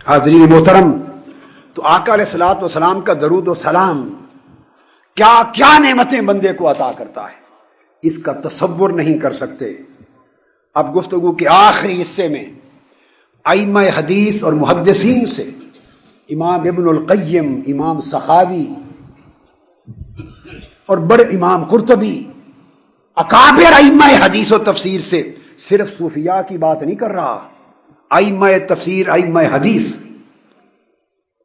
حاضرین محترم، تو آقا علیہ الصلوۃ والسلام کا درود و سلام کیا کیا نعمتیں بندے کو عطا کرتا ہے، اس کا تصور نہیں کر سکتے۔ اب گفتگو کے آخری حصے میں ائمہ حدیث اور محدثین سے امام ابن القیم، امام سخاوی اور بڑے امام قرطبی، اکابر ائمہ حدیث و تفسیر سے صرف صوفیاء کی بات نہیں کر رہا، ائمہ تفسیر، ائمہ حدیث،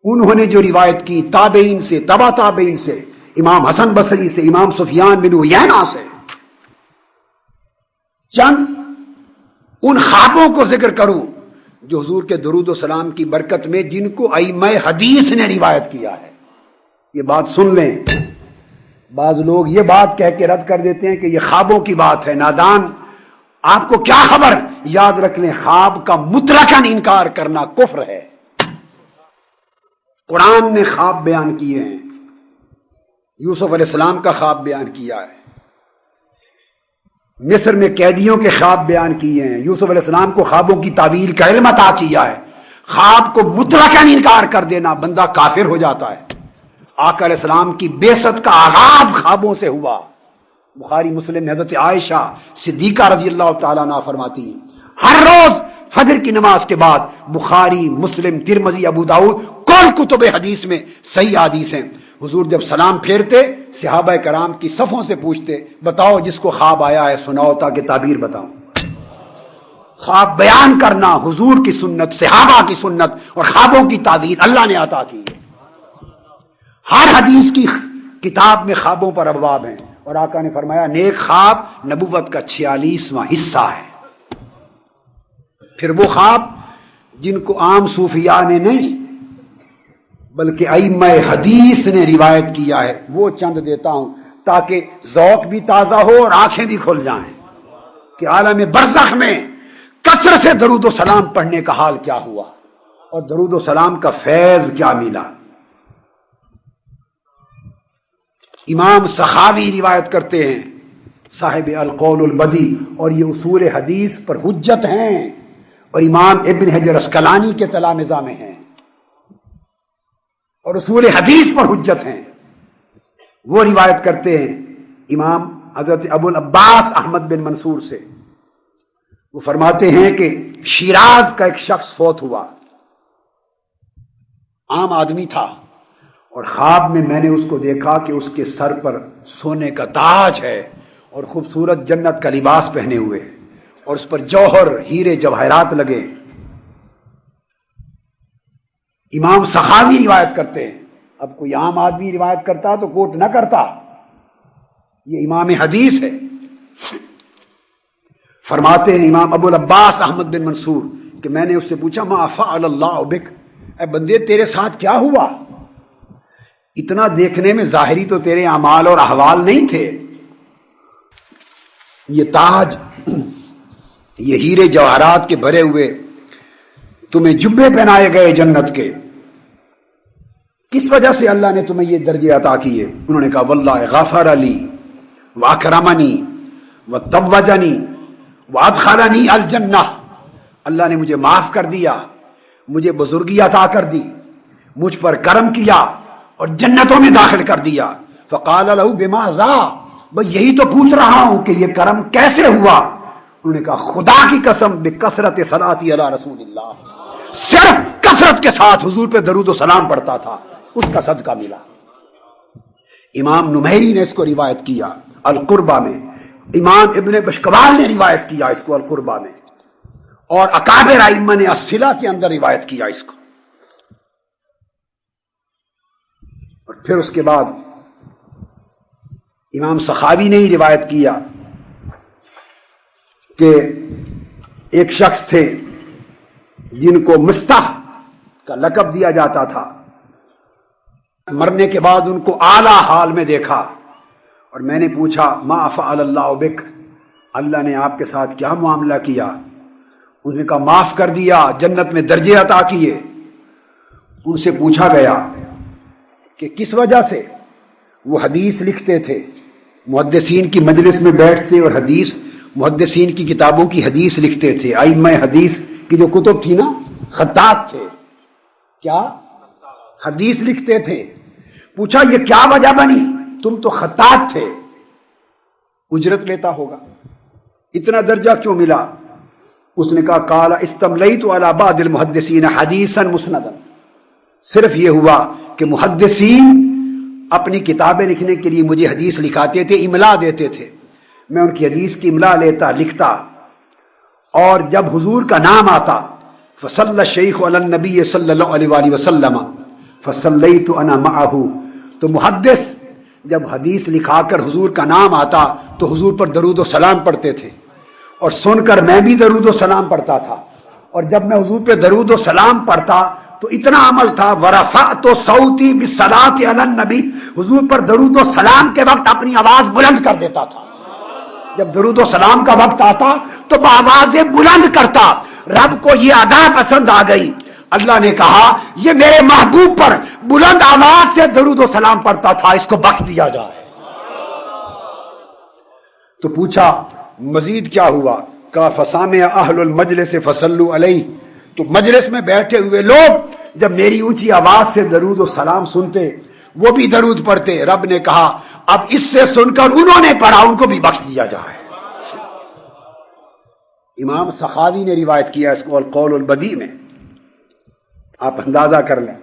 انہوں نے جو روایت کی تابعین سے، تبع تابعین سے، امام حسن بصری سے، امام سفیان بن عیینہ سے، چند ان خوابوں کو ذکر کروں جو حضور کے درود و سلام کی برکت میں جن کو ائمہ حدیث نے روایت کیا ہے۔ یہ بات سن لیں، بعض لوگ یہ بات کہہ کے رد کر دیتے ہیں کہ یہ خوابوں کی بات ہے، نادان، آپ کو کیا خبر؟ یاد رکھ لیں، خواب کا مطلقاً انکار کرنا کفر ہے۔ قرآن نے خواب بیان کیے ہیں، یوسف علیہ السلام کا خواب بیان کیا ہے، مصر میں قیدیوں کے خواب بیان کیے ہیں، یوسف علیہ السلام کو خوابوں کی تعبیر کا علم عطا کیا ہے۔ خواب کو مطلقاً انکار کر دینا، بندہ کافر ہو جاتا ہے۔ آقا علیہ السلام کی بعثت کا آغاز خوابوں سے ہوا۔ بخاری مسلم میں حضرت عائشہ صدیقہ رضی اللہ تعالیٰ عنہا فرماتی ہیں، ہر روز فجر کی نماز کے بعد بخاری، مسلم، ترمذی، ابو داؤد، کل کتب حدیث میں صحیح حدیث ہیں، حضور جب سلام پھیرتے صحابہ کرام کی صفوں سے پوچھتے، بتاؤ جس کو خواب آیا ہے سناؤ تاکہ تعبیر بتاؤں۔ خواب بیان کرنا حضور کی سنت، صحابہ کی سنت اور خوابوں کی تعبیر اللہ نے عطا کی ہے۔ ہر حدیث کی کتاب میں خوابوں پر ابواب ہیں، اور آقا نے فرمایا نیک خواب نبوت کا 46واں حصہ ہے۔ پھر وہ خواب جن کو عام صوفیاء نے نہیں بلکہ ائمہ حدیث نے روایت کیا ہے، وہ چند دیتا ہوں تاکہ ذوق بھی تازہ ہو اور آنکھیں بھی کھل جائیں کہ عالم برزخ میں کثرت سے درود و سلام پڑھنے کا حال کیا ہوا اور درود و سلام کا فیض کیا ملا۔ امام سخاوی روایت کرتے ہیں، صاحب القول البدی، اور یہ اصول حدیث پر حجت ہیں اور امام ابن حجر اسقلانی کے تلامذہ میں ہیں اور اصول حدیث پر حجت ہیں۔ وہ روایت کرتے ہیں امام حضرت ابو العباس احمد بن منصور سے، وہ فرماتے ہیں کہ شیراز کا ایک شخص فوت ہوا، عام آدمی تھا، اور خواب میں میں نے اس کو دیکھا کہ اس کے سر پر سونے کا تاج ہے اور خوبصورت جنت کا لباس پہنے ہوئے، اور اس پر جوہر، ہیرے، جواہرات لگے۔ امام سخاوی روایت کرتے ہیں، اب کوئی عام آدمی روایت کرتا تو کوٹ نہ کرتا، یہ امام حدیث ہے۔ فرماتے ہیں امام ابو العباس احمد بن منصور کہ میں نے اس سے پوچھا ما فعل اللہ بک، اے بندے تیرے ساتھ کیا ہوا؟ اتنا دیکھنے میں ظاہری تو تیرے اعمال اور احوال نہیں تھے، یہ تاج، یہ ہیرے جواہرات کے بھرے ہوئے تمہیں جبے پہنائے گئے جنت کے، کس وجہ سے اللہ نے تمہیں یہ درجے عطا کیے؟ انہوں نے کہا واللہ غفر لی واکرمنی وتوجنی وادخلنی الجنہ، اللہ نے مجھے معاف کر دیا، مجھے بزرگی عطا کر دی، مجھ پر کرم کیا اور جنتوں میں داخل کر دیا۔ فقال له بماذا، بھئی یہی تو پوچھ رہا ہوں کہ یہ کرم کیسے ہوا؟ انہوں نے کہا خدا کی قسم بکثرت صلاتی علی رسول اللہ، صرف کثرت کے ساتھ حضور پہ درود و سلام پڑھتا تھا، اس کا صدقہ ملا۔ امام نمیری نے اس کو روایت کیا القربہ میں، امام ابن بشکوال نے روایت کیا اس کو القربہ میں، اور اکابر ائمہ نے الصلہ کے اندر روایت کیا اس کو۔ اور پھر اس کے بعد امام سخاوی نے ہی روایت کیا کہ ایک شخص تھے جن کو مستح کا لقب دیا جاتا تھا، مرنے کے بعد ان کو اعلیٰ حال میں دیکھا، اور میں نے پوچھا ما فعل اللہ بک، اللہ نے آپ کے ساتھ کیا معاملہ کیا؟ انہوں نے کہا معاف کر دیا، جنت میں درجے عطا کیے۔ ان سے پوچھا گیا کہ کس وجہ سے؟ وہ حدیث لکھتے تھے، محدثین کی مجلس میں بیٹھتے اور حدیث، محدثین کی کتابوں کی حدیث لکھتے تھے، ائمہ حدیث کی جو کتب تھی نا، خطاط تھے، کیا حدیث لکھتے تھے. پوچھا یہ کیا وجہ بنی؟ تم تو خطاط تھے. اجرت لیتا ہوگا, اتنا درجہ کیوں ملا؟ اس نے کہا قال استملیت علی بعض المحدثین حدیثا مسندا. صرف یہ ہوا کہ محدثین اپنی کتابیں لکھنے کے لیے مجھے حدیث لکھاتے تھے, املا دیتے تھے. میں ان کی حدیث کی املا لیتا, لکھتا, اور جب حضور کا نام آتا فصلی الشیخ علی النبی صلی اللہ علیہ وآلہ وسلم فصلیت انا معہ, تو محدث جب حدیث لکھا کر حضور کا نام آتا تو حضور پر درود و سلام پڑھتے تھے, اور سن کر میں بھی درود و سلام پڑھتا تھا. اور جب میں حضور پہ درود و سلام پڑھتا تو اتنا عمل تھا ورفعت صوتی بالصلاۃ علی النبی, حضور پر درود و سلام کے وقت اپنی آواز بلند کر دیتا تھا. جب درود و سلام کا وقت آتا تو بآواز بلند کرتا. رب کو یہ ادا پسند آ گئی. اللہ نے کہا یہ میرے محبوب پر بلند آواز سے درود و سلام پڑھتا تھا, اس کو بخش دیا جائے. تو پوچھا مزید کیا ہوا؟ کہا فسامع اہل المجلس فصلوا علیہ. تو مجلس میں بیٹھے ہوئے لوگ جب میری اونچی آواز سے درود و سلام سنتے وہ بھی درود پڑھتے. رب نے کہا اب اس سے سن کر انہوں نے پڑھا, ان کو بھی بخش دیا جائے. امام سخاوی نے روایت کیا اس کو القول البدیع میں, آپ اندازہ کر لیں.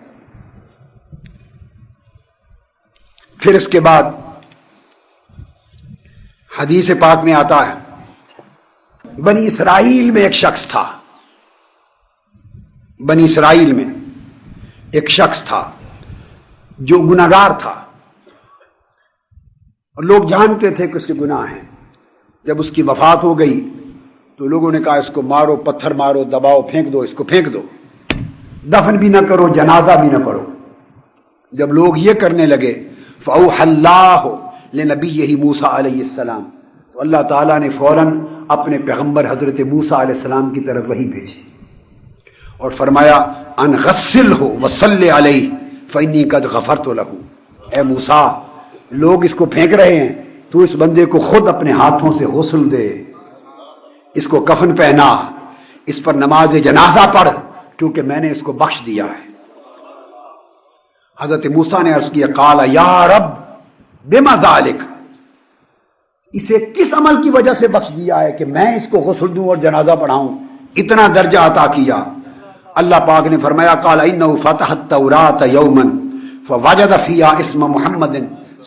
پھر اس کے بعد حدیث پاک میں آتا ہے بنی اسرائیل میں ایک شخص تھا, بنی اسرائیل میں ایک شخص تھا جو گناہگار تھا, اور لوگ جانتے تھے کہ اس کے گناہ ہیں. جب اس کی وفات ہو گئی تو لوگوں نے کہا اس کو مارو, پتھر مارو, دباؤ, پھینک دو, اس کو پھینک دو, دفن بھی نہ کرو, جنازہ بھی نہ پڑھو. جب لوگ یہ کرنے لگے فأوحى اللہ لنبیہ موسیٰ علیہ السلام, تو اللہ تعالیٰ نے فوراً اپنے پیغمبر حضرت موسیٰ علیہ السلام کی طرف وحی بھیجی اور فرمایا ان غسلہ وصلی علیہ فانی قد غفرت لہ. اے موسیٰ لوگ اس کو پھینک رہے ہیں, تو اس بندے کو خود اپنے ہاتھوں سے غسل دے, اس کو کفن پہنا, اس پر نماز جنازہ پڑھ, کیونکہ میں نے اس کو بخش دیا ہے. حضرت موسیٰ نے عرض کیا قال یا رب بما ذالک, اسے کس عمل کی وجہ سے بخش دیا ہے کہ میں اس کو غسل دوں اور جنازہ پڑھاؤں, اتنا درجہ عطا کیا. اللہ پاک نے فرمایا قال انہ فتح التوراۃ یوما فوجد فیہا اسم محمد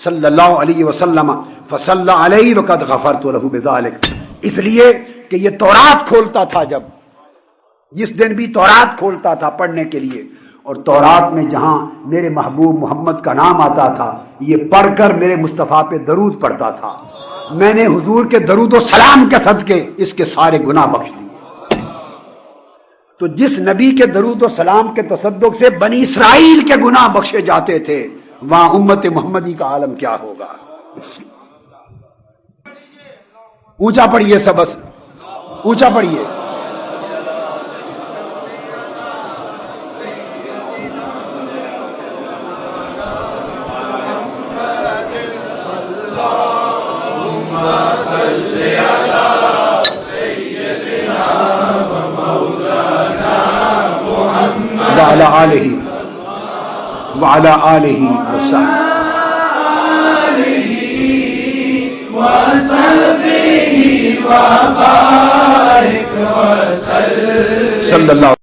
صلی اللہ علیہ وسلم فصلی علیہ وقد غفرت لہ بذالک. اس لیے کہ یہ تورات کھولتا تھا, جب جس دن بھی تورات کھولتا تھا پڑھنے کے لیے, اور تورات میں جہاں میرے محبوب محمد کا نام آتا تھا یہ پڑھ کر میرے مصطفیٰ پہ درود پڑھتا تھا. میں نے حضور کے درود و سلام کے صدقے اس کے سارے گناہ بخش دیے. تو جس نبی کے درود و سلام کے تصدق سے بنی اسرائیل کے گناہ بخشے جاتے تھے, وہاں امت محمدی کا عالم کیا ہوگا. اونچا پڑھیے سب, اونچا پڑھیے. وعلى آلہ وعلى آلہ وصحبہ وبارک وسلم صلی اللہ